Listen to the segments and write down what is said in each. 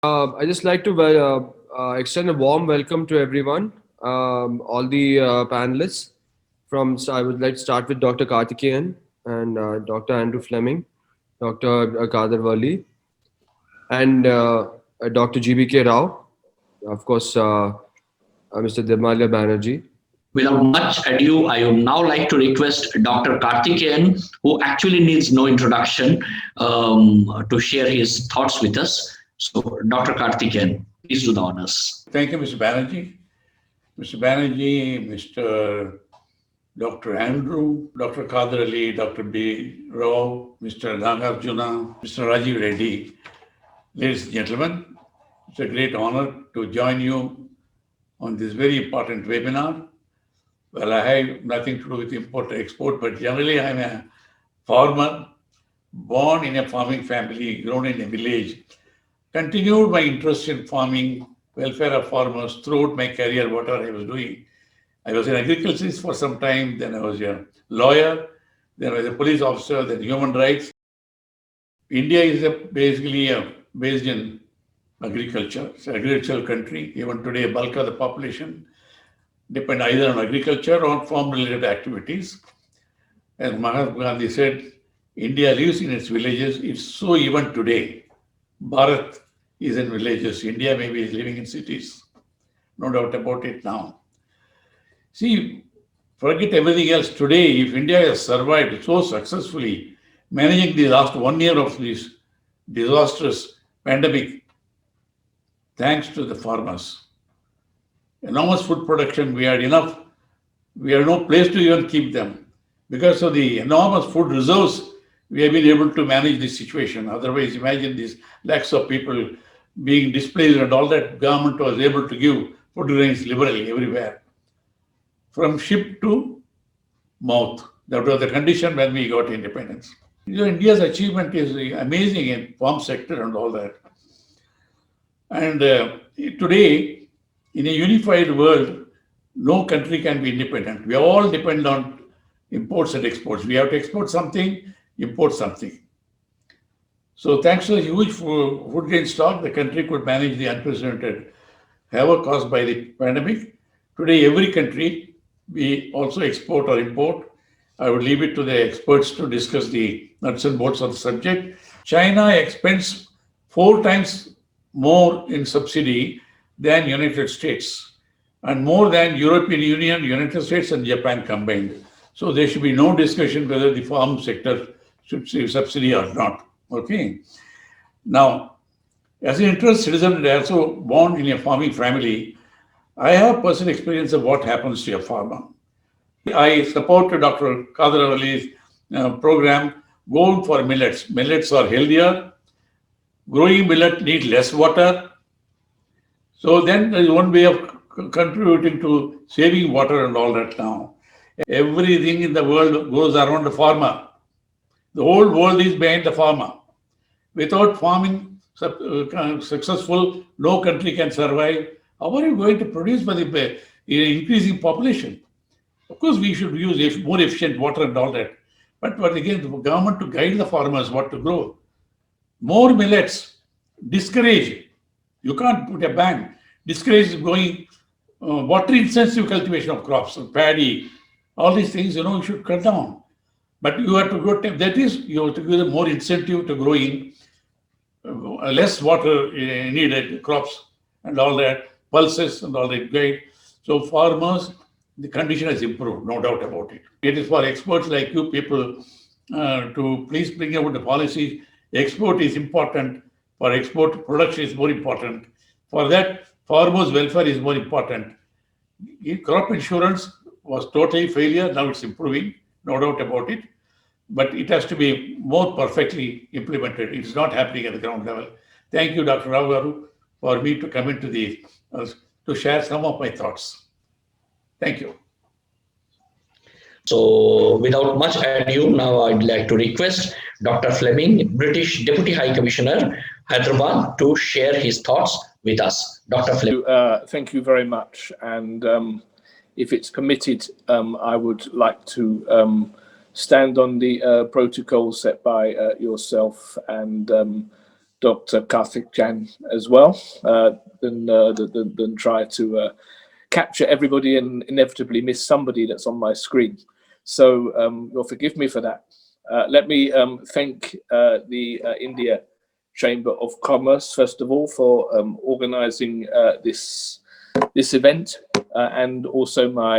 I just like to extend a warm welcome to everyone, all the panelists. I would like to start with Dr. Karthikeyan and Dr. Andrew Fleming, Dr. Kader Wali, and Dr. G.B.K. Rao, of course, Mr. Dirmalya Banerjee. Without much ado, I would now like to request Dr. Karthikeyan, who actually needs no introduction, to share his thoughts with us. So, Dr. Karthikeyan, please do the honors. Thank you, Mr. Banerjee. Mr. Banerjee, Mr. Dr. Andrew, Dr. Kader Ali, Dr. B. Rao, Mr. Nagarjuna, Mr. Rajiv Reddy. Ladies and gentlemen, it's a great honor to join you on this very important webinar. Well, I have nothing to do with import-export, but generally I'm a farmer, born in a farming family, grown in a village, continued my interest in farming, welfare of farmers throughout my career, whatever I was doing. I was an agriculturist for some time, then I was a lawyer, then I was a police officer, then human rights. India is basically based in agriculture. It's an agricultural country. Even today, a bulk of the population depend either on agriculture or farm-related activities. As Mahatma Gandhi said, India lives in its villages. It's so even today. Bharat is in villages. India maybe is living in cities. No doubt about it now. See, forget everything else. Today, if India has survived so successfully, managing the last 1 year of this disastrous pandemic, thanks to the farmers. Enormous food production, we had enough. We had no place to even keep them. Because of the enormous food reserves, we have been able to manage this situation. Otherwise, imagine these lakhs of people being displaced and all that government was able to give food grains liberally everywhere. From ship to mouth. That was the condition when we got independence. India's achievement is amazing in farm sector and all that. And today, in a unified world, no country can be independent. We all depend on imports and exports. We have to export something, import something. So thanks to the huge food grain stock, the country could manage the unprecedented havoc caused by the pandemic. Today, every country, we also export or import. I would leave it to the experts to discuss the nuts and bolts of the subject. China expends 4 times more in subsidy than United States and more than European Union, United States and Japan combined. So there should be no discussion whether the farm sector should receive subsidy or not. Okay. Now, as an interested citizen and also born in a farming family, I have personal experience of what happens to a farmer. I support Dr. Kader Ali's program going for millets. Millets are healthier. Growing millet needs less water. So then there is one way of contributing to saving water and all that now. Everything in the world goes around the farmer. The whole world is behind the farmer. Without farming successful, no country can survive. How are you going to produce for the increasing population? Of course, we should use more efficient water and all that. But again, the government to guide the farmers what to grow. More millets, discourage. You can't put a ban. Discourage going water-intensive cultivation of crops, paddy, all these things, you should cut down. But you have to go, that is, you have to give them more incentive to growing less water needed crops and all that, pulses and all that, great. So farmers, the condition has improved, no doubt about it. It is for experts like you people to please bring about the policies. Export is important. For export, production is more important. For that, farmers' welfare is more important. Crop insurance was totally failure. Now it's improving, no doubt about it. But it has to be more perfectly implemented. It's not happening at the ground level. Thank you, Dr. Rao Garu, for me to come into to share some of my thoughts. Thank you. So, without much ado, now I'd like to request Dr. Fleming, British Deputy High Commissioner, Hyderabad, to share his thoughts with us. Dr. Fleming. Thank you very much. And if it's permitted, I would like to stand on the protocol set by yourself and Dr. Karthik Jan as well, than try to capture everybody and inevitably miss somebody that's on my screen. So you'll forgive me for that. Let me thank the India Chamber of Commerce, first of all, for organising this event, and also my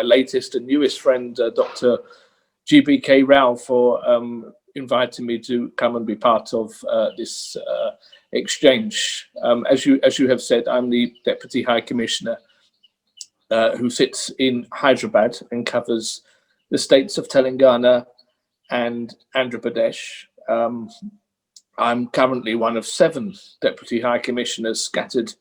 latest and newest friend, Dr. G.B.K. Rao, for inviting me to come and be part of this exchange. As you have said, I'm the Deputy High Commissioner who sits in Hyderabad and covers the states of Telangana and Andhra Pradesh. I'm currently one of 7 Deputy High Commissioners scattered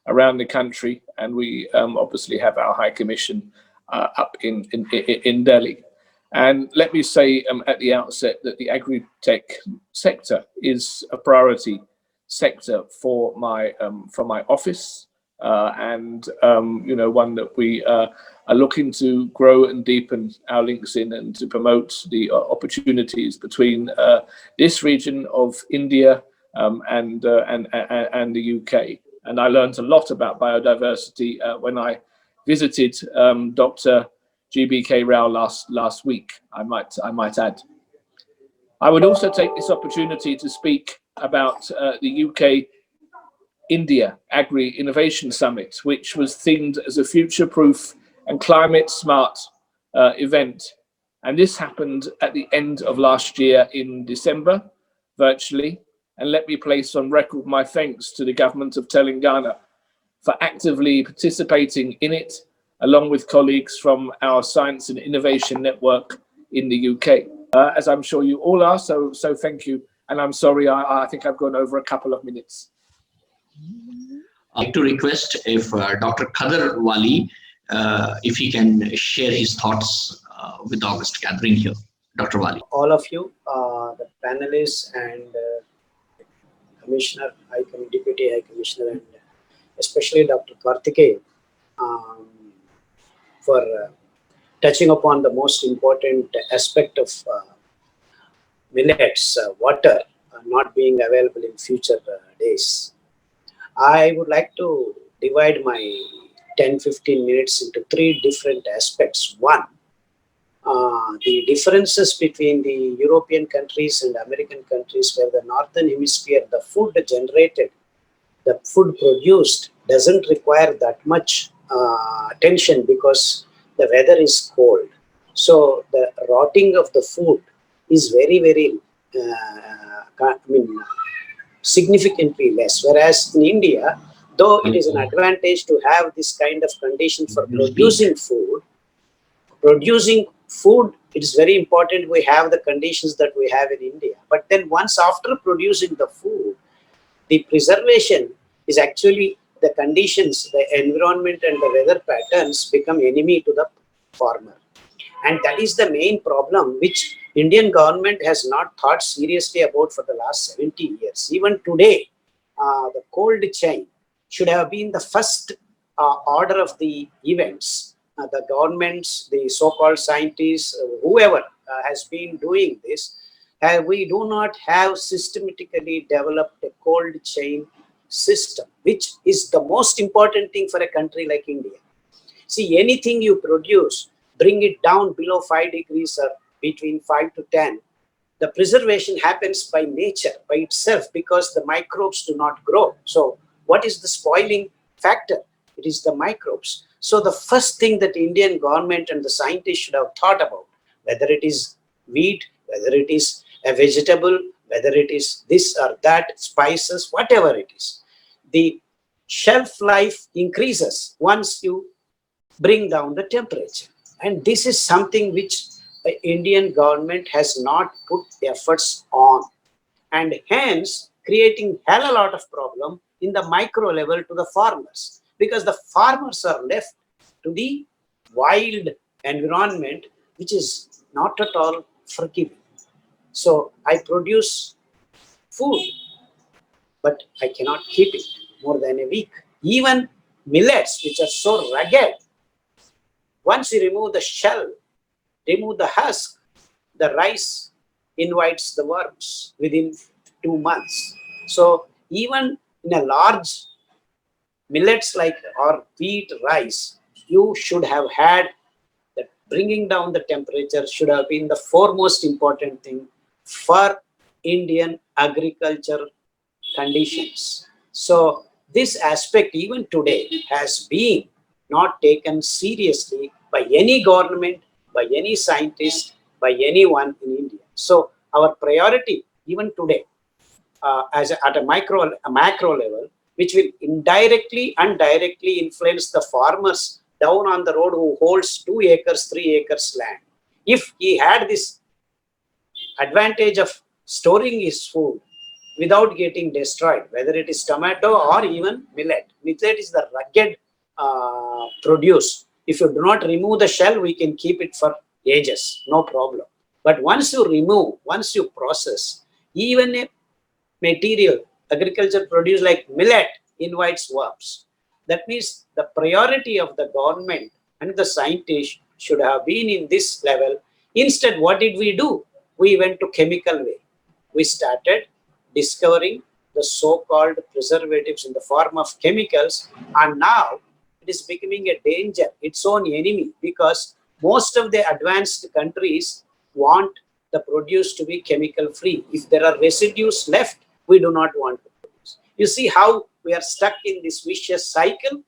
around the country, and we obviously have our High Commission up in Delhi. And let me say at the outset that the agri-tech sector is a priority sector for my office, and one that we are looking to grow and deepen our links in, and to promote the opportunities between this region of India and the UK. And I learned a lot about biodiversity when I visited Dr. G.B.K. Rao last week, I might add. I would also take this opportunity to speak about the UK India Agri Innovation Summit, which was themed as a future-proof and climate-smart event. And this happened at the end of last year in December, virtually. And let me place on record my thanks to the government of Telangana for actively participating in it, along with colleagues from our Science and Innovation Network in the UK. As I'm sure you all are, so thank you. And I'm sorry, I think I've gone over a couple of minutes. I'd like to request if Dr. Khadr Wali, if he can share his thoughts with the August gathering here. Dr. Wali. All of you, the panelists and Commissioner, Deputy High Commissioner, and especially Dr. Karthikeyan, for touching upon the most important aspect of millets, water not being available in future days. I would like to divide my 10-15 minutes into 3 different aspects. One, the differences between the European countries and American countries, where the Northern Hemisphere, the food generated, the food produced doesn't require that much attention because the weather is cold. So the rotting of the food is very, significantly less. Whereas in India, though it is an advantage to have this kind of condition for producing food, it is very important we have the conditions that we have in India. But then once after producing the food, the preservation is actually the conditions, the environment and the weather patterns become enemy to the farmer. And that is the main problem which Indian government has not thought seriously about for the last 70 years. Even today, the cold chain should have been the first order of the events. The governments, the so-called scientists, whoever has been doing this, we do not have systematically developed a cold chain system, which is the most important thing for a country like India. See, anything you produce, bring it down below 5 degrees or between 5 to 10, the preservation happens by nature, by itself, because the microbes do not grow. So what is the spoiling factor? It is the microbes. So the first thing that Indian government and the scientists should have thought about, whether it is wheat, whether it is a vegetable, whether it is this or that, spices, whatever it is, the shelf life increases once you bring down the temperature. And this is something which the Indian government has not put efforts on, and hence creating hell a lot of problem in the micro level to the farmers, because the farmers are left to the wild environment, which is not at all forgiving. So I produce food, but I cannot keep it more than a week. Even millets, which are so rugged, once you remove the shell, remove the husk, the rice invites the worms within 2 months. So even in a large millets like or wheat, rice, you should have had that bringing down the temperature should have been the foremost important thing for Indian agriculture conditions. So this aspect even today has been not taken seriously by any government, by any scientist, by anyone in India. So our priority even today at a macro level, which will indirectly and directly influence the farmers down on the road who holds 2 acres, 3 acres land. If he had this advantage of storing his food without getting destroyed, whether it is tomato or even millet. Millet is the rugged produce. If you do not remove the shell, we can keep it for ages, no problem. But once you remove, once you process, even a material, agriculture produce like millet invites worms. That means the priority of the government and the scientists should have been in this level. Instead, what did we do? We went to chemical way. We started discovering the so-called preservatives in the form of chemicals, and now it is becoming a danger, its own enemy, because most of the advanced countries want the produce to be chemical free. If there are residues left, we do not want to produce. You see how we are stuck in this vicious cycle?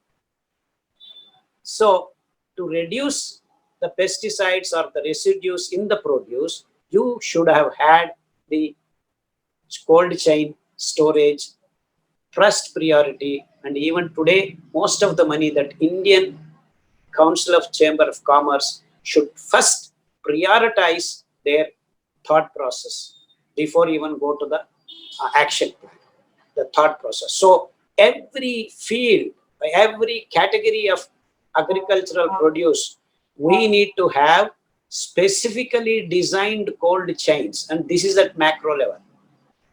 So to reduce the pesticides or the residues in the produce, you should have had the cold chain storage first priority. And even today, most of the money that Indian Council of Chamber of Commerce should first prioritize their thought process before even go to the action plan, the thought process. So every field, every category of agricultural produce, we need to have specifically designed cold chains, and this is at macro level.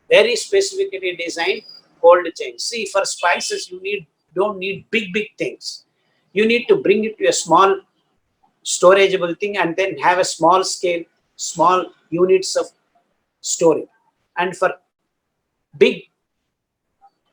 Very specifically designed cold chains. See, for spices, you don't need big things. You need to bring it to a small storageable thing and then have a small scale, small units of storage. And for big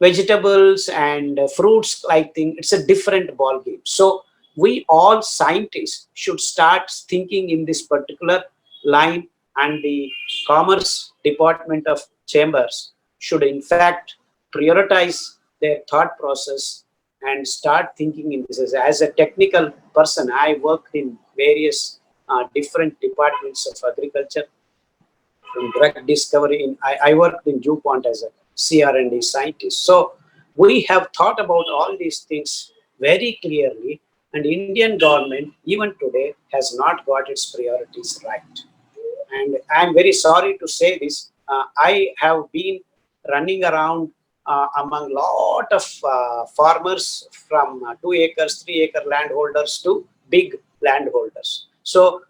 vegetables and fruits like thing, it's a different ball game. So we all scientists should start thinking in this particular line, and the Commerce Department of Chambers should in fact prioritize their thought process and start thinking in this. As a technical person, I worked in various different departments of agriculture, from drug discovery. I worked in DuPont as a CR&D scientist. So we have thought about all these things very clearly, and Indian government even today has not got its priorities right. And I'm very sorry to say this. I have been running around among lot of farmers from 2 acres, 3 acre landholders to big landholders. So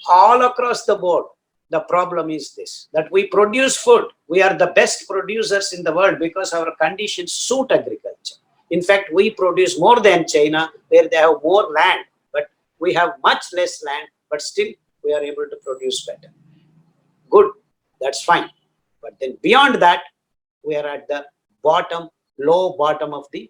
all across the board, the problem is this, that we produce food. We are the best producers in the world because our conditions suit agriculture. In fact, we produce more than China, where they have more land, but we have much less land, but still we are able to produce better. Good, that's fine. But then beyond that, we are at the bottom, low bottom of the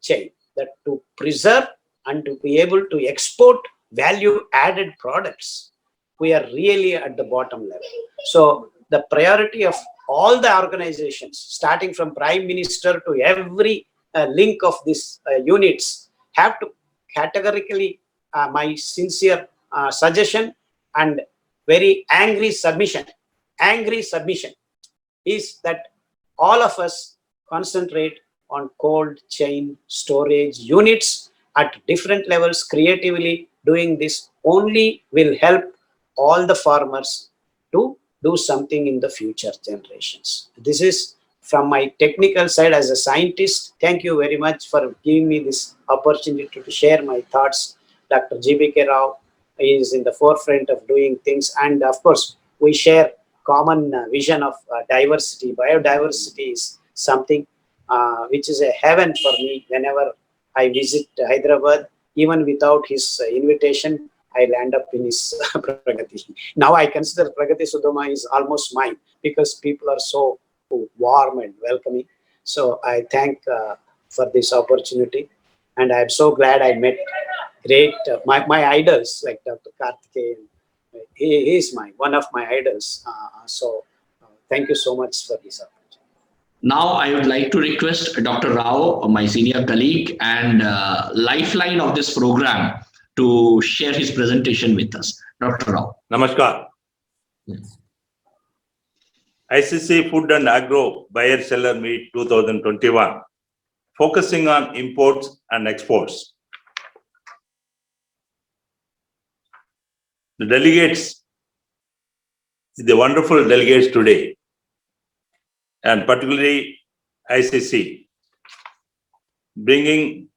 chain, that to preserve and to be able to export value added products, we are really at the bottom level. So the priority of all the organizations, starting from Prime Minister to every link of these units, have to categorically, my sincere suggestion and very angry submission is that all of us concentrate on cold chain storage units at different levels. Creatively doing this only will help all the farmers to do something in the future generations. This is from my technical side as a scientist. Thank you very much for giving me this opportunity to share my thoughts. Dr. G.B.K. Rao is in the forefront of doing things, and of course we share common vision of diversity. Biodiversity is something which is a heaven for me. Whenever I visit Hyderabad, even without his invitation, I land up in his Pragati. Now I consider Pragati Sudama is almost mine, because people are so warm and welcoming. So I thank for this opportunity, and I'm so glad I met great my idols like Dr. Karthikeyan. He is one of my idols. Thank you so much for this opportunity. Now, I would like to request Dr. Rao, my senior colleague and lifeline of this program, to share his presentation with us. Dr. Rao. Namaskar. Yes. ICC Food and Agro Buyer Seller Meet 2021, focusing on imports and exports. The delegates, the wonderful delegates today, and particularly ICC, bringing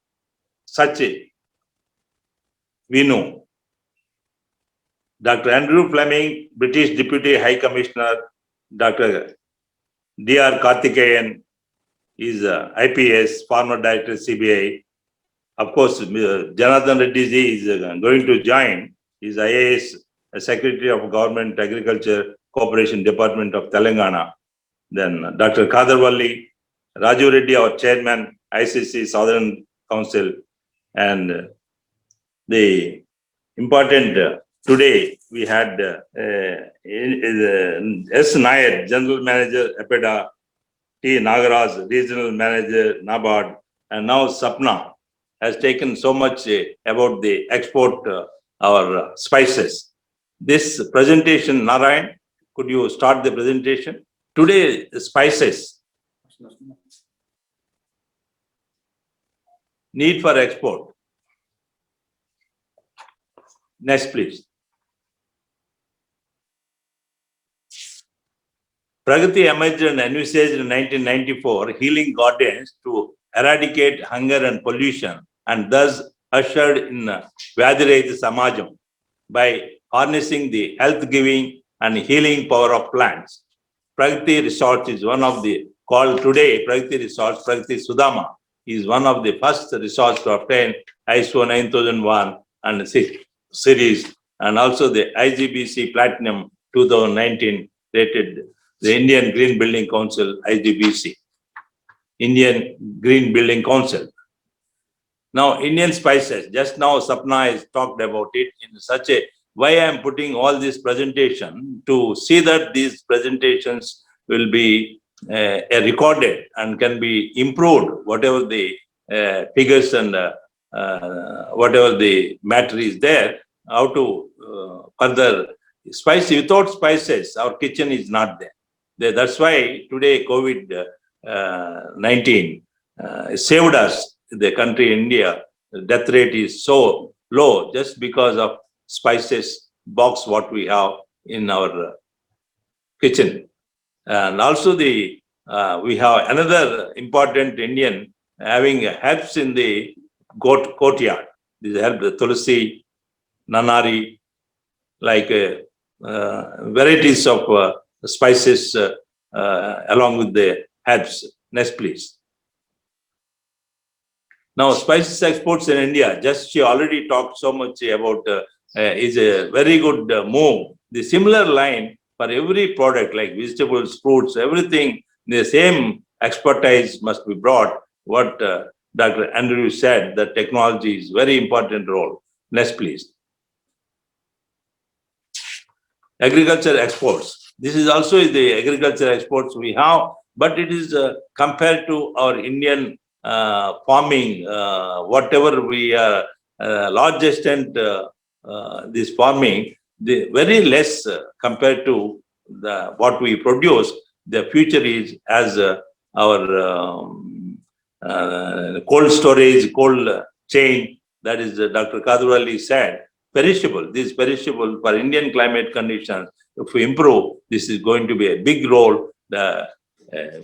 such a, we know, Dr. Andrew Fleming, British Deputy High Commissioner, Dr. D.R. Karthikeyan is IPS, former Director CBI. Of course, Janardhan Reddy ji is going to join. He is IAS, Secretary of Government Agriculture Cooperation Department of Telangana. Then Dr. Kadarvalli, Raju Reddy, our Chairman, ICC Southern Council. And the important today we had S. Nair, General Manager, EPEDA, T. Nagaraj, Regional Manager, NABARD, and now Sapna has taken so much about the export our spices. This presentation, Narayan, could you start the presentation? Today, spices, need for export. Next, please. Pragati emerged and envisaged in 1994 healing gardens to eradicate hunger and pollution, and thus ushered in Vyadhirahita Samajam by harnessing the health-giving and healing power of plants. Pragati Resorts is one of the, called today Pragati Resorts, Pragati Sudama, is one of the first resorts to obtain ISO 9001 and series, and also the IGBC Platinum 2019 rated the Indian Green Building Council, IGBC, Indian Green Building Council. Now, Indian spices, just now Sapna has talked about it in such a, why I am putting all this presentation, to see that these presentations will be recorded and can be improved, whatever the figures and whatever the matter is there, how to further spicy. Without spices, our kitchen is not there. That's why today COVID-19 saved us, the country India. The death rate is so low just because of spices box what we have in our kitchen. And also we have another important Indian having herbs in the courtyard. These herbs, the tulsi, nanari, like varieties of spices along with the herbs. Next, please. Now, spices exports in India, just she already talked so much about, is a very good move. The similar line for every product like vegetables, fruits, everything, the same expertise must be brought. What Dr. Andrew said, that technology is very important role. Next, please. Agriculture exports. This is also the agriculture exports we have, but it is compared to our Indian farming, whatever we are large extent this farming, the very less compared to what we produce. The future is as our cold storage, cold chain, that is Dr. Kadurali said, perishable. This is perishable for Indian climate conditions. If we improve, this is going to be a big role.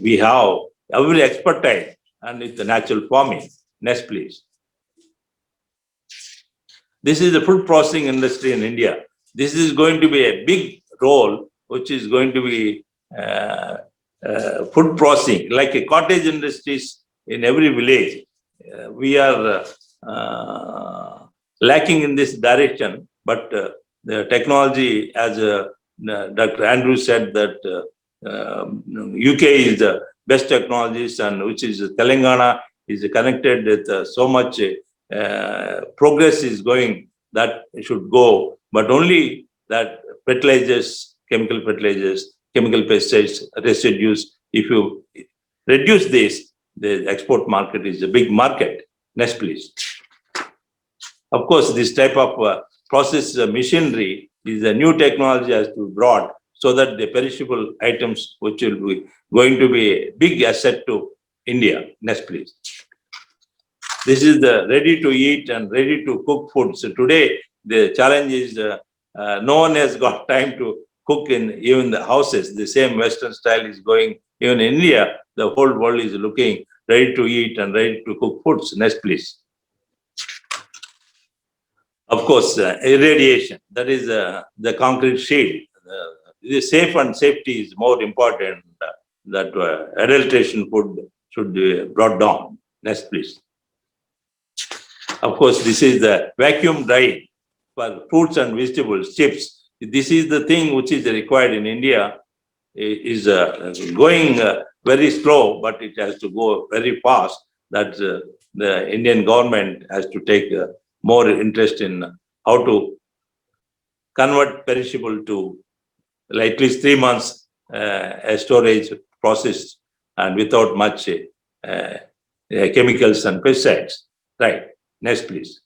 We have every expertise and it's the natural farming. Next, please. This is the food processing industry in India. This is going to be a big role, which is going to be food processing, like a cottage industries in every village. We are lacking in this direction, but the technology, as Dr. Andrew said, that UK is the best technologies, and which is Telangana is connected with so much progress is going that should go, but only that fertilizers, chemical fertilizers, chemical pesticides, residues, if you reduce this, the export market is a big market. Next, please. Of course, this type of process machinery is a new technology has to be brought so that the perishable items, which will be going to be a big asset to India. Next, please. This is the ready to eat and ready to cook food. So today, the challenge is no one has got time to cook in even the houses. The same Western style is going even in India. The whole world is looking ready to eat and ready to cook foods. Next, please. Of course, irradiation. That is the concrete shield. The safe and safety is more important. That adulteration food should be brought down. Next, please. Of course, this is the vacuum drying for fruits and vegetables, chips. This is the thing which is required in India. Is going very slow, but it has to go very fast. That the Indian government has to take more interest in how to convert perishable to at least 3 months a storage process and without much chemicals and pesticides. Right. Next, please.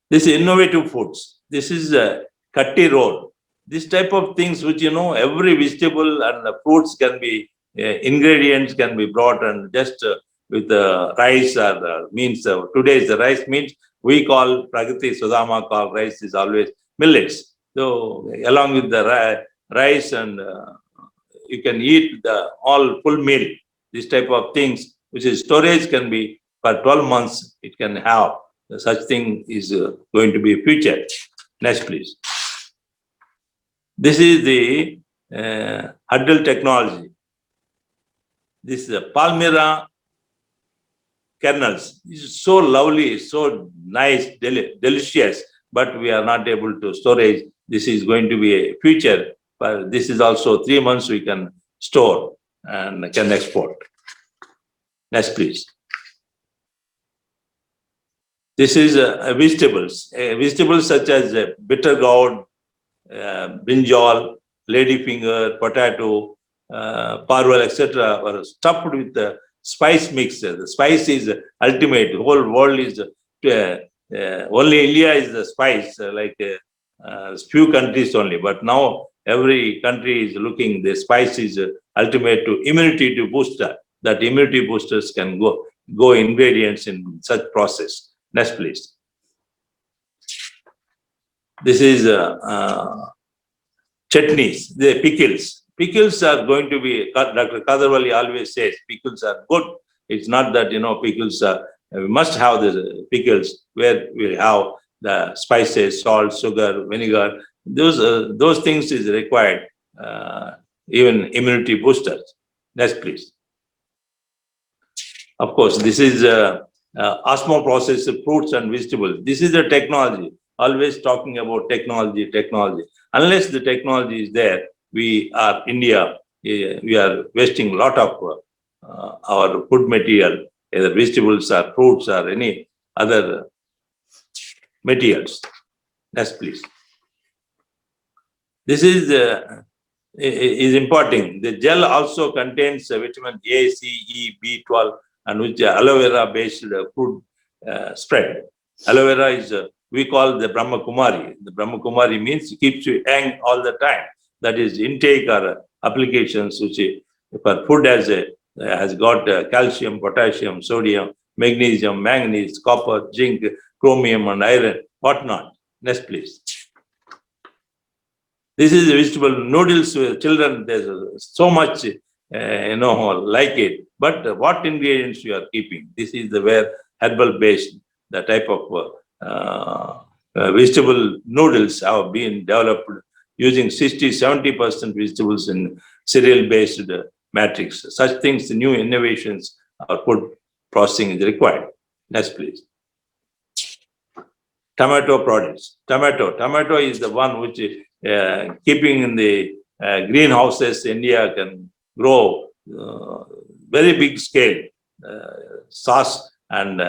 This is innovative foods. This is a Katti roll. This type of things which, every vegetable and fruits can be, ingredients can be brought and just with rice or means, today's the rice means we call Pragati, Sudama call rice is always millets. So along with the rice and you can eat the all full meal. This type of things, which is storage can be for 12 months, it can have. Such thing is going to be future. Next, please. This is the huddle technology. This is Palmyra kernels. This is so lovely, so nice, delicious, but we are not able to storage. This is going to be a future, but this is also 3 months we can store and can export. Next, please. This is vegetables. Vegetables such as bitter gourd, brinjal, ladyfinger, potato, parwal, etc. are stuffed with the spice mix. The spice is ultimate. The whole world is only India is the spice, like few countries only. But now every country is looking. The spice is ultimate to immunity to booster. That immunity boosters can go ingredients in such process. Next, please. This is chutneys, the pickles. Pickles are going to be, Dr. Kadarwali always says, pickles are good. It's not that, pickles are, we must have the pickles where we have the spices, salt, sugar, vinegar. Those things is required, even immunity boosters. Next, please. Of course, this is osmo process of fruits and vegetables. This is the technology. Always talking about technology. Unless the technology is there, we are India. We are wasting a lot of our food material, either vegetables or fruits or any other materials. Next, please. This is important. The gel also contains vitamin A, C, E, B12, and which aloe vera based food spread. Aloe vera is we call the Brahma Kumari. The Brahma Kumari means it keeps you young all the time. That is intake or applications which for food has got calcium, potassium, sodium, magnesium, manganese, copper, zinc, chromium, and iron, whatnot. Next, please. This is vegetable noodles with children. There's so much, like it. But what ingredients you are keeping? This is the where herbal based, the type of vegetable noodles have been developed using 60-70% vegetables in cereal based matrix. Such things, new innovations or food processing is required. Next, please. Tomato products. Tomato is the one which is keeping in the greenhouses, India can grow very big scale. Sauce and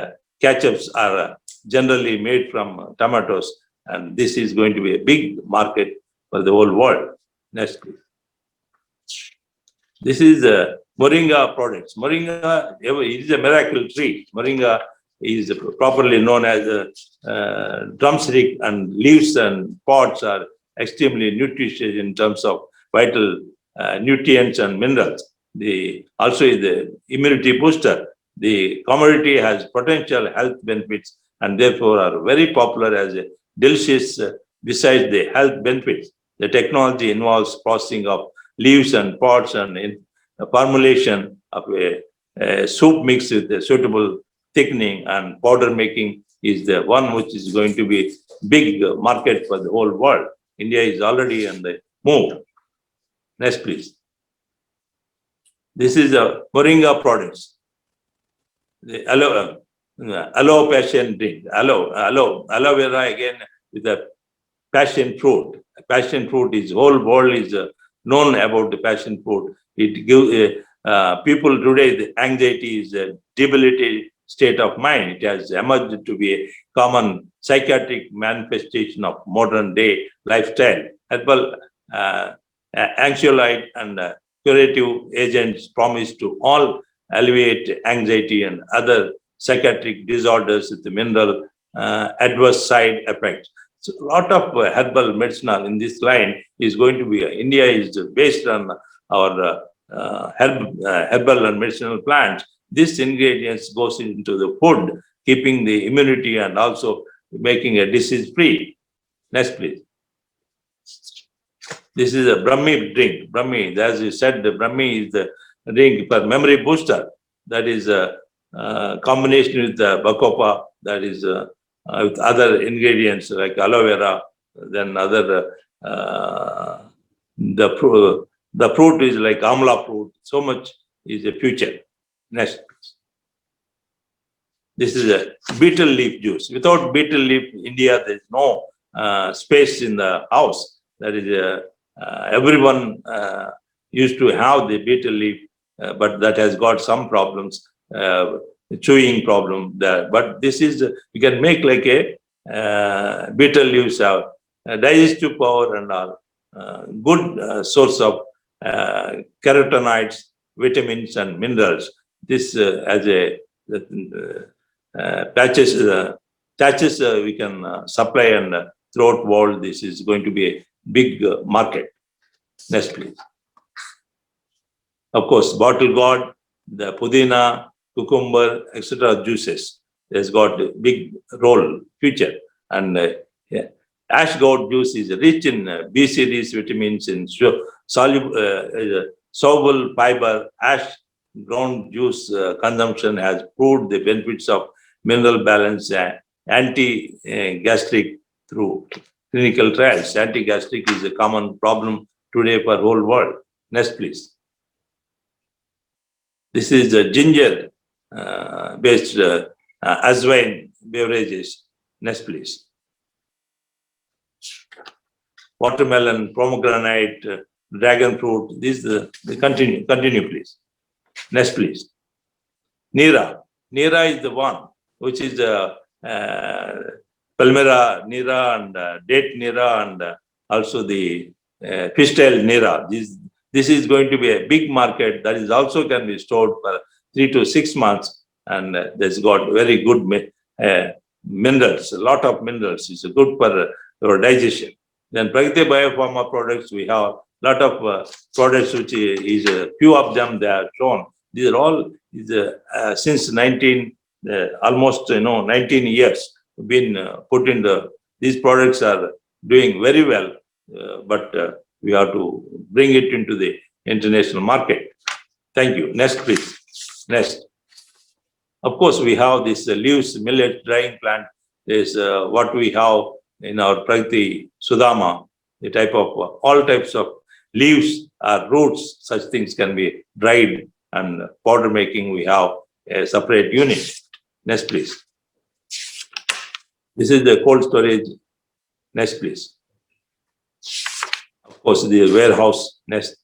ketchups are generally made from tomatoes, and this is going to be a big market for the whole world. Next, please. This is Moringa products. Moringa is a miracle tree. Moringa is properly known as a drumstick, and leaves and pods are extremely nutritious in terms of vital nutrients and minerals. Also is the immunity booster. The commodity has potential health benefits and therefore are very popular as a delicious besides the health benefits. The technology involves processing of leaves and pods and in formulation of a soup mix with a suitable thickening, and powder making is the one which is going to be big market for the whole world. India is already on the move. Next, please. This is a Moringa products. The aloe passion drink. Aloe vera again with a passion fruit. Passion fruit is whole world is known about the passion fruit. It gives people today the anxiety is a debilitated state of mind. It has emerged to be a common psychiatric manifestation of modern day lifestyle. Herbal anxiolyte and curative agents promise to all alleviate anxiety and other psychiatric disorders with the mineral adverse side effects. So a lot of herbal medicinal in this line is going to be, India is based on our herbal and medicinal plants. This ingredients goes into the food, keeping the immunity and also making a disease free. Next, please. This is a Brahmi drink. Brahmi, as you said, the Brahmi is the drink for memory booster. That is a combination with the bacopa, that is with other ingredients like aloe vera, then other, the fruit is like amla fruit. So much is a future. Next, please. This is a betel leaf juice. Without betel leaf, India, there is no space in the house. That is everyone used to have the betel leaf, but that has got some problems, chewing problem there. But this is, you can make like a betel leaves have digestive power and are good source of carotenoids, vitamins and minerals. This as a patches we can supply, and throughout world this is going to be a big market. Next, please. Of course, bottle gourd, the pudina, cucumber, etc. juices has got a big role future. And ash gourd juice is rich in B series vitamins and soluble fiber. Ash ground juice consumption has proved the benefits of mineral balance and anti-gastric through clinical trials. Anti-gastric is a common problem today for whole world. Next, please. This is a ginger based azwine beverages. Next, please. Watermelon, pomegranate, dragon fruit. This continue, please. Next, please. Nira. Nira is the one which is Palmyra nira and date nira, and also the fishtail nira. This is going to be a big market that is also can be stored for 3 to 6 months, and that's got very good minerals, a lot of minerals. It's good for your digestion. Then Pragati Biopharma products, we have a lot of products which is few of them they are shown. These are all since almost 19 years been put in these products are doing very well, but we have to bring it into the international market. Thank you. Next, please. Next. Of course, we have this leaves millet drying plant. Is what we have in our Pragati Sudama, the type of all types of leaves or roots, such things can be dried, and powder making we have a separate unit. Next, please. This is the cold storage. Next, please. Of course, the warehouse next.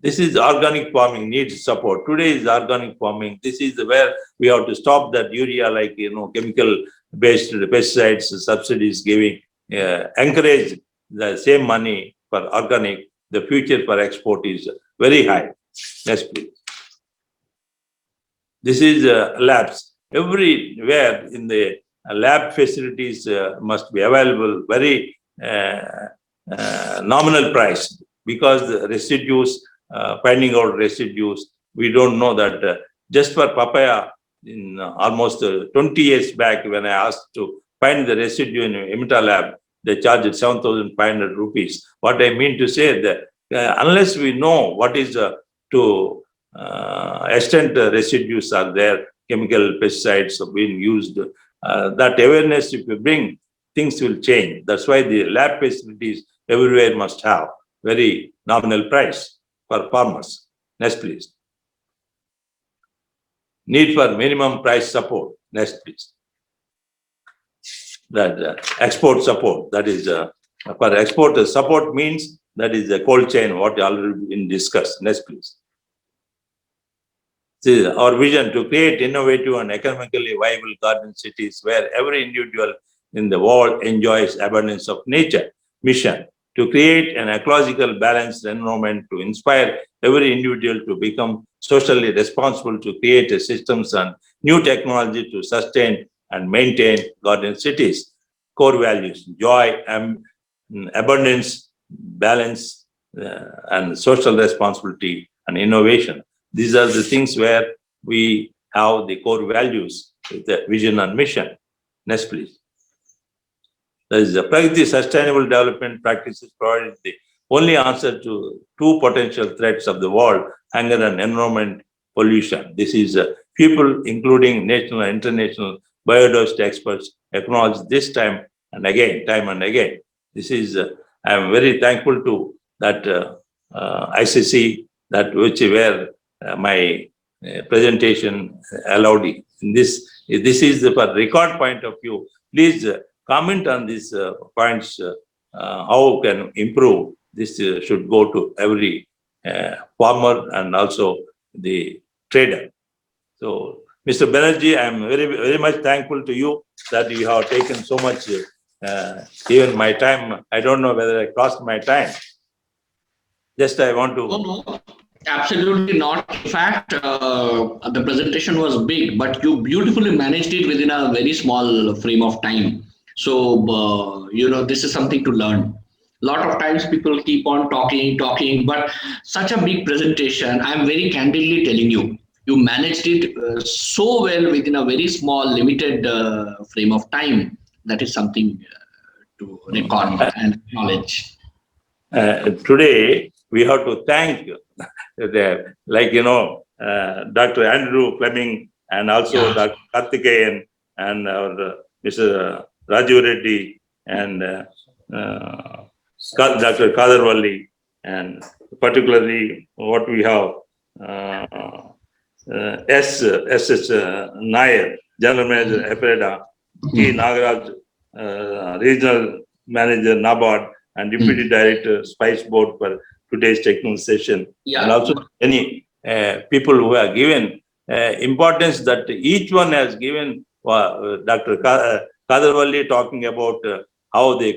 This is organic farming needs support. Today is organic farming. This is where we have to stop that urea, like, chemical-based pesticides, subsidies giving, encourage the same money for organic. The future for export is very high. Next, please. This is labs. Everywhere in the lab facilities must be available, very nominal price, because the residues, finding out residues, we don't know that just for papaya, in almost 20 years back, when I asked to find the residue in Emita lab, they charged 7,500 rupees. What I mean to say that unless we know what is to extent residues are there, chemical pesticides are being used, that awareness, if you bring, things will change. That's why the lab facilities everywhere must have very nominal price for farmers. Next, please. Need for minimum price support. Next, please. That export support, that is for export support means that is the cold chain, what already been discussed. Next, please. This is our vision to create innovative and economically viable garden cities where every individual in the world enjoys abundance of nature. Mission to create an ecological balanced environment to inspire every individual to become socially responsible, to create systems and new technology to sustain and maintain garden cities. Core values: joy, abundance, balance, and social responsibility and innovation. These are the things where we have the core values with the vision and mission. Next, please. That is the Pragati sustainable development practices provided the only answer to two potential threats of the world: hunger and environment pollution. This is people, including national and international biodiversity experts, acknowledge this time and again. This is, I am very thankful to that ICC, that which where my presentation allowed. In this is the for record point of view. Please comment on these points. How can improve? This should go to every farmer and also the trader. So, Mr. Banerjee, I am very much thankful to you that you have taken so much, even my time. I don't know whether I crossed my time. Just I want to. No, absolutely not. In fact, the presentation was big, but you beautifully managed it within a very small frame of time. So, this is something to learn. A lot of times people keep on talking, but such a big presentation, I'm very candidly telling you, you managed it so well within a very small, limited frame of time. That is something to record and acknowledge. Today, we have to thank Dr. Andrew Fleming and also Dr. Karthikeyan and our Mr. Raju Reddy and Dr. Kadarvalli, and particularly what we have S.S. Nair, General Manager, EPREDA, T. Nagaraj, Regional Manager, NABARD, and Deputy Director, Spice Board for today's technical session. And also many people who have given importance that each one has given. Dr. Kadarvalli talking about how the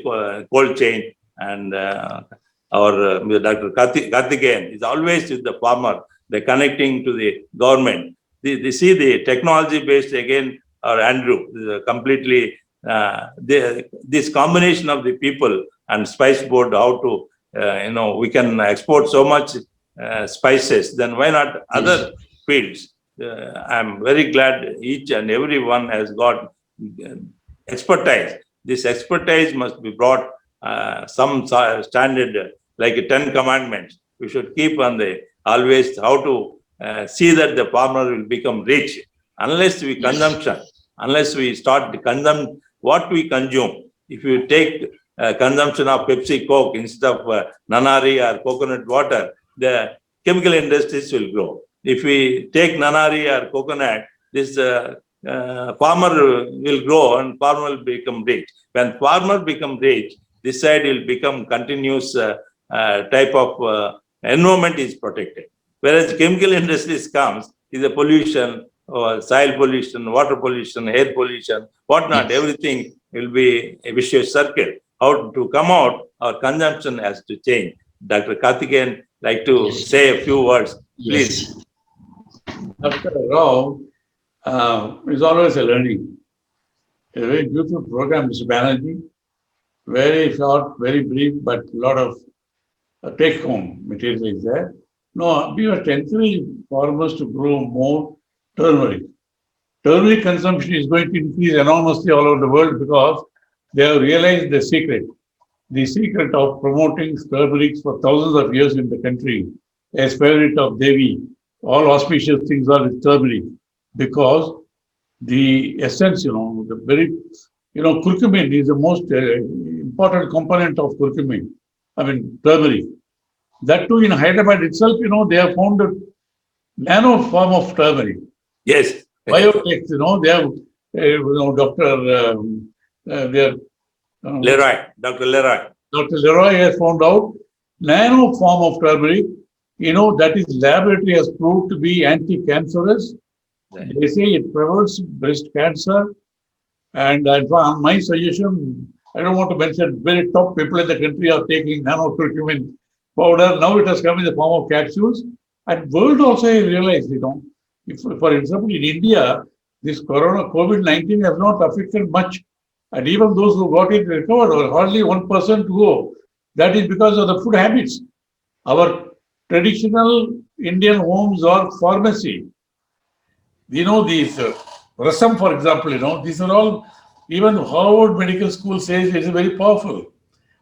cold chain, and our Dr. Karthikeyan is always with the farmer. They're connecting to the government. They see the technology based again, or Andrew, completely this combination of the people and Spice Board, how to, we can export so much spices, then why not other fields? I'm very glad each and every one has got expertise. This expertise must be brought some standard, like 10 commandments. We should keep on the always how to see that the farmer will become rich. Unless we consumption, unless we start to consume what we consume. If you take consumption of Pepsi, Coke instead of nanari or coconut water, the chemical industries will grow. If we take nanari or coconut, this farmer will grow and farmer will become rich. When farmer become rich, this side will become continuous type of environment is protected. Whereas chemical industries comes is a pollution, or soil pollution, water pollution, air pollution, whatnot, Yes. everything will be a vicious circle. How to come out, our consumption has to change. Dr. Karthikeyan like to Yes. say a few words, please. Yes. Dr. Rao is always a learning. A very beautiful program, Mr. Banerjee. Very short, very brief, but a lot of take-home material is there. No, we must encourage farmers to grow more turmeric. Turmeric consumption is going to increase enormously all over the world because they have realized the secret. The secret of promoting turmeric for thousands of years in the country, a spirit of Devi, all auspicious things are with turmeric because the essence, the very, curcumin is the most important component of curcumin. I mean, turmeric. That too, in Hyderabad itself, they have found a nano form of turmeric. Yes. Biotech, they have, Dr. Their, Leroy, Dr. Leroy. Dr. Leroy has found out nano form of turmeric, that is laboratory has proved to be anti-cancerous. Right. They say it prevents breast cancer. And my suggestion, I don't want to mention very top people in the country are taking nano curcumin powder. Now it has come in the form of capsules. And world also has realized, if, for example, in India, this COVID-19 has not affected much. And even those who got it recovered, or hardly 1% go. That is because of the food habits. Our traditional Indian homes are pharmacy. These rasam, for example, these are all, even Harvard Medical School says it's very powerful.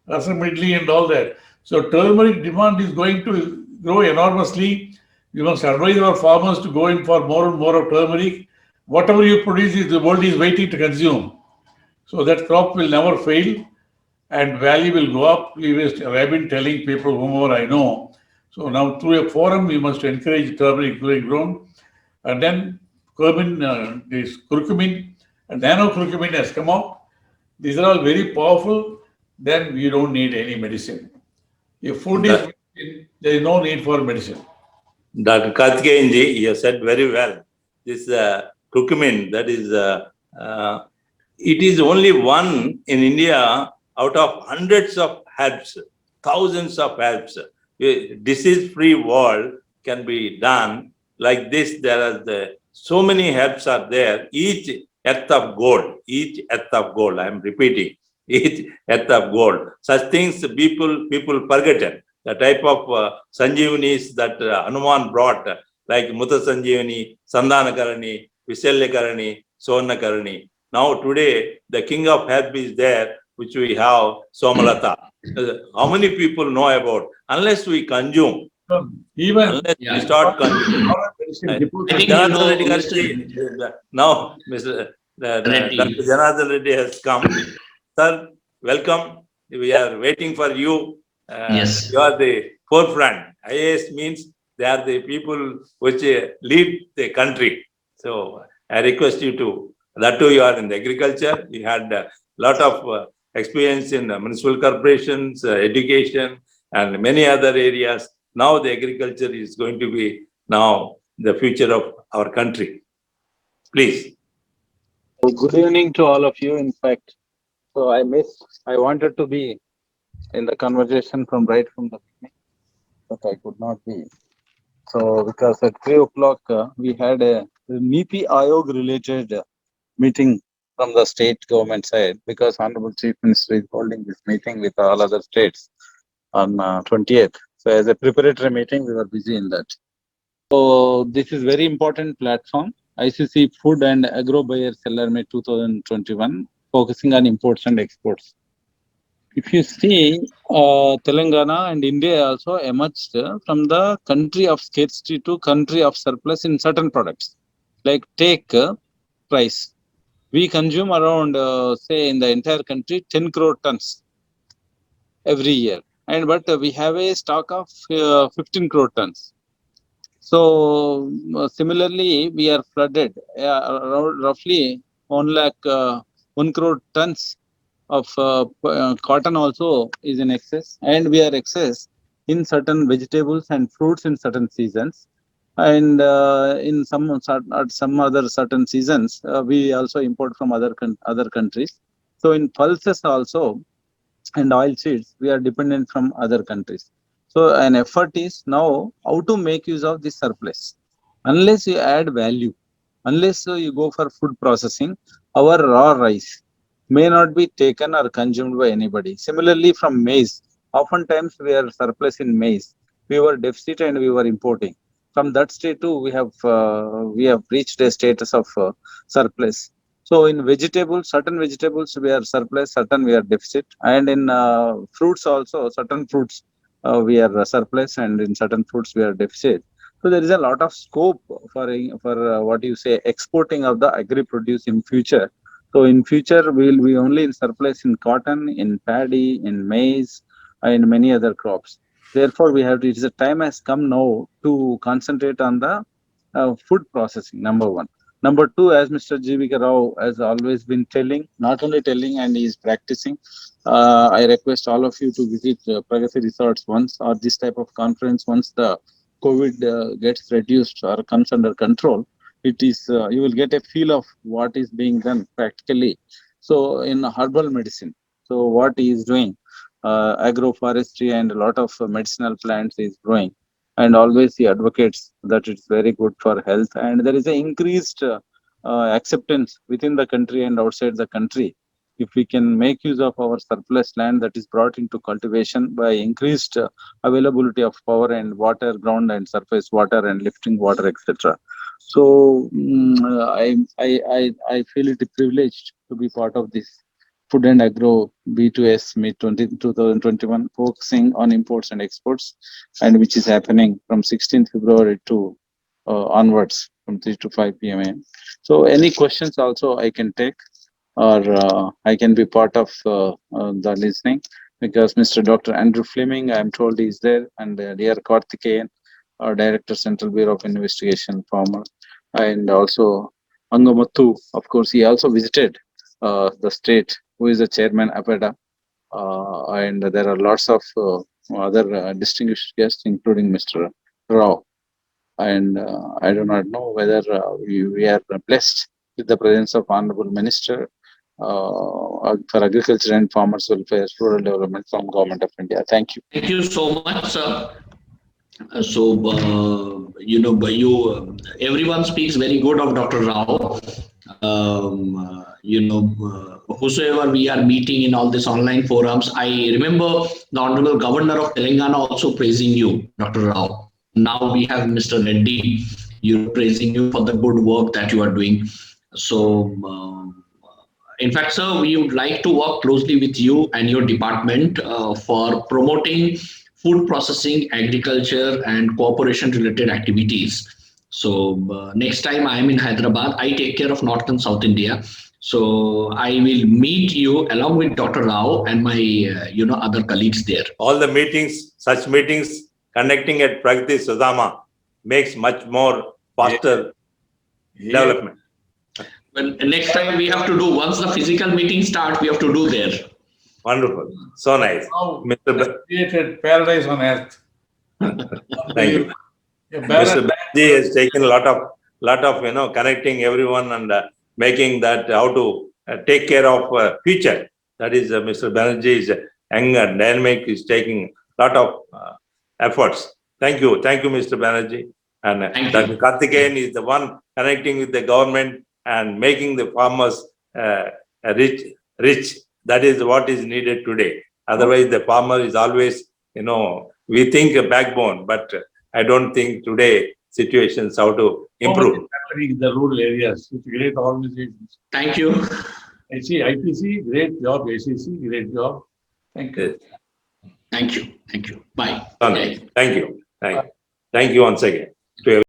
Rasam idli and all that. So turmeric demand is going to grow enormously. You must advise our farmers to go in for more and more of turmeric. Whatever you produce, the world is waiting to consume. So that crop will never fail and value will go up. I've been telling people, whomever I know. So now through a forum, we must encourage turmeric being grown. And then this curcumin, and nano curcumin has come out. These are all very powerful. Then we don't need any medicine. If food is medicine, there is no need for medicine. Dr. Karthikeyan ji, you said very well. This curcumin, that is, it is only one in India out of hundreds of herbs, thousands of herbs. A disease-free world can be done like this. There are so many herbs are there. Each earth of gold. I am repeating, each earth of gold. Such things people forgotten. The type of Sanjeevanis that Hanuman brought, like Muta Sanjeevani, Sandana Karani, Visalya Karani, Swarna Karani. Now today, the king of herb is there, which we have, Somalata. How many people know about? Unless we consume, unless we start consuming. Now, Mr. Dr. Janardhan Reddy has come. Sir, welcome. We are waiting for you. Yes. You are the forefront. IAS means they are the people which lead the country. So I request you to, that too you are in the agriculture. You had a lot of experience in municipal corporations, education, and many other areas. Now the agriculture is going to be now the future of our country. Please. Good evening to all of you. In fact, so I wanted to be in the conversation from the beginning, but I could not be. So because at 3 o'clock we had a Niti Ayog related meeting from the state government side, because Honorable Chief Minister is holding this meeting with all other states on 20th. So as a preparatory meeting, we were busy in that. So this is very important platform, ICC Food and Agro Buyer Seller Meet 2021, focusing on imports and exports. If you see, Telangana and India also emerged from the country of scarcity to country of surplus in certain products. Like take price. We consume around, say, in the entire country, 10 crore tons every year. But we have a stock of 15 crore tons. So similarly, we are flooded around roughly 1 crore tons of cotton also is in excess, and we are excess in certain vegetables and fruits in certain seasons, and in some other certain seasons we also import from other countries. So in pulses also and oil seeds, we are dependent from other countries. So an effort is now how to make use of this surplus. Unless you add value, unless you go for food processing, our raw rice may not be taken or consumed by anybody. Similarly, from maize, oftentimes we are surplus in maize. We were deficit and we were importing. From that state too, we have reached a status of surplus. So in vegetables, certain vegetables we are surplus, certain we are deficit, and in fruits also, certain fruits we are surplus, and in certain fruits we are deficit. So there is a lot of scope for what you say exporting of the agri produce in future. So in future we will be only in surplus in cotton, in paddy, in maize, and many other crops. Therefore, we have to. It is a time has come now to concentrate on the food processing. Number one. Number two, as Mr. G.B.K. Rao has always been telling, not only telling and he is practicing, I request all of you to visit Pragati resorts once, or this type of conference once the COVID gets reduced or comes under control. It is you will get a feel of what is being done practically. So in herbal medicine, so what he is doing, agroforestry and a lot of medicinal plants is growing, and always he advocates that it's very good for health, and there is an increased acceptance within the country and outside the country if we can make use of our surplus land that is brought into cultivation by increased availability of power and water, ground and surface water and lifting water, etc. So I feel it privileged to be part of this Food and Agro B2S Meet 2021, focusing on imports and exports, and which is happening from 16th February to onwards from 3 to 5 p.m. So any questions also I can take, or I can be part of the listening, because Mr. Dr. Andrew Fleming, I am told, is there, and dear Karthikeyan, our Director, Central Bureau of Investigation, former, and also Angamathu, of course, he also visited the state, who is the chairman, APEDA, and there are lots of other distinguished guests, including Mr. Rao. And I do not know whether we are blessed with the presence of Honorable Minister for Agriculture and Farmers Welfare, Rural Development from Government of India. Thank you. Thank you so much, sir. Everyone speaks very good of Dr. Rao. Whosoever we are meeting in all these online forums, I remember the Honorable Governor of Telangana also praising you, Dr. Rao. Now we have Mr. Reddy, praising you for the good work that you are doing. So, in fact, sir, we would like to work closely with you and your department for promoting food processing, agriculture, and cooperation-related activities. So next time I am in Hyderabad, I take care of North and South India. So I will meet you along with Dr. Rao and my other colleagues there. All the meetings, such meetings, conducting at Pragati Sudama makes much more faster development. Well, next time we have to do, once the physical meeting starts, we have to do there. Wonderful. So nice. Now, Mr. created paradise on earth. Thank you. Mr. Banerjee has taken a lot of connecting everyone and making that how to take care of future. That is Mr. Banerjee is young and dynamic, is taking a lot of efforts. Thank you, Mr. Banerjee. And Dr. Karthikeyan is the one connecting with the government and making the farmers rich. That is what is needed today. Otherwise, the farmer is always, we think a backbone, but I don't think today situations how to improve. Happening in the rural areas with great organizations. Thank you. I see ICC, great job. ACC, great job. Thank you. Thank you. Thank you. Bye. Thank you. Thank you once again to everyone.